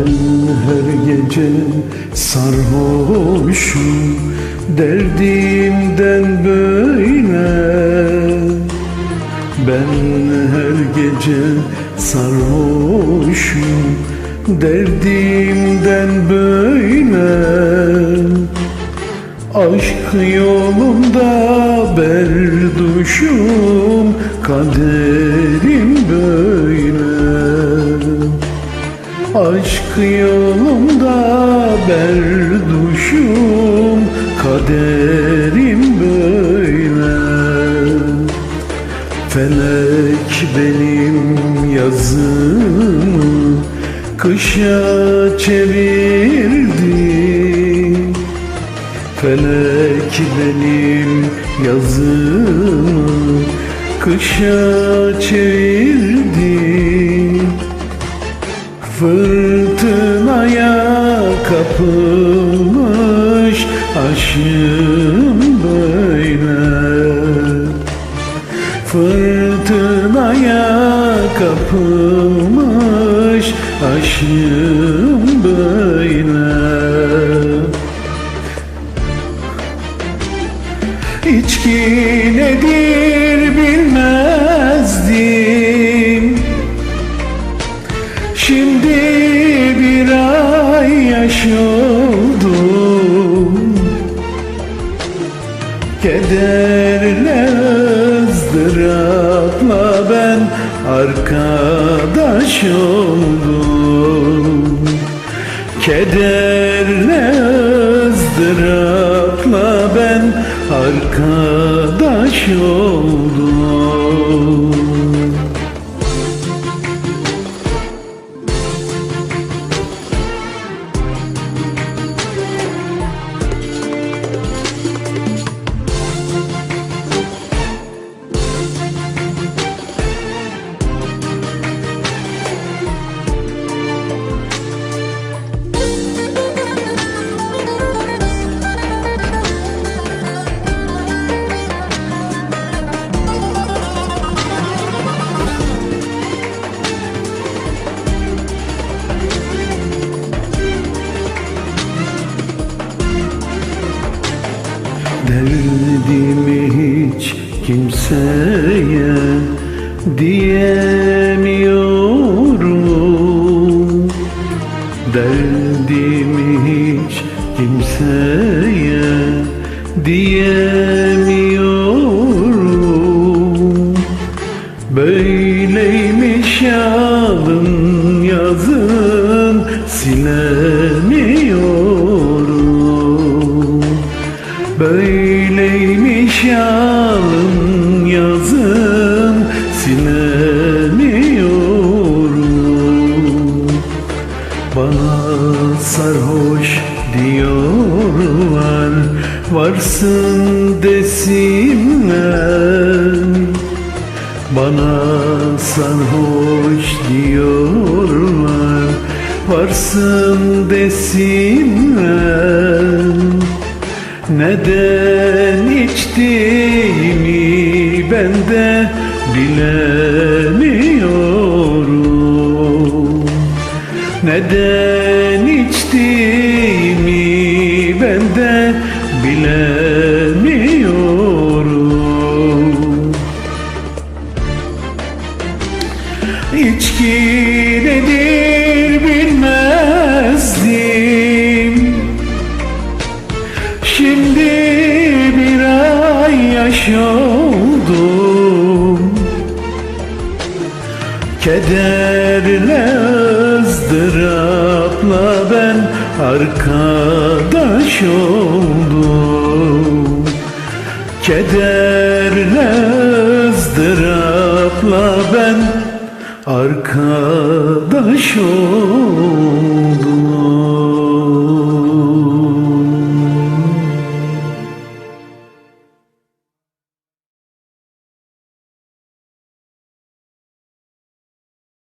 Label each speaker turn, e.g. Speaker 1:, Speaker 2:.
Speaker 1: Ben her gece sarhoşum derdimden böyle. Ben her gece sarhoşum derdimden böyle. Aşk yolunda berduşum, kaderim böyle. Aşk yolunda berduşum, kaderim böyle. Felek benim yazımı kışa çevirdi. Felek benim yazımı kışa çevirdi. Fırtınaya kapılmış aşığım böyle. Fırtınaya kapılmış aşığım böyle. İçki nedir bilmezdim. Şimdi bir ay yaş oldum. Kederle ızdırapla ben arkadaş oldum. Kederle ızdırapla ben arkadaş oldum. Derdimi hiç kimseye diyemiyorum. Derdimi hiç kimseye diyemiyorum. Böyleymiş alın yazın silemiyorum. Böyleymiş alın yazın silemiyorum. Bana sarhoş diyorlar, varsın desinler. Bana sarhoş diyorlar, varsın desinler. Neden içtiğimi ben de bilemiyorum. Neden içtiğimi ben de bilemiyorum. İçki nedir bilmezdim. Şimdi bir ay yaş oldum. Kederle ızdırapla ben arkadaş oldum. Kederle ızdırapla ben arkadaş oldum.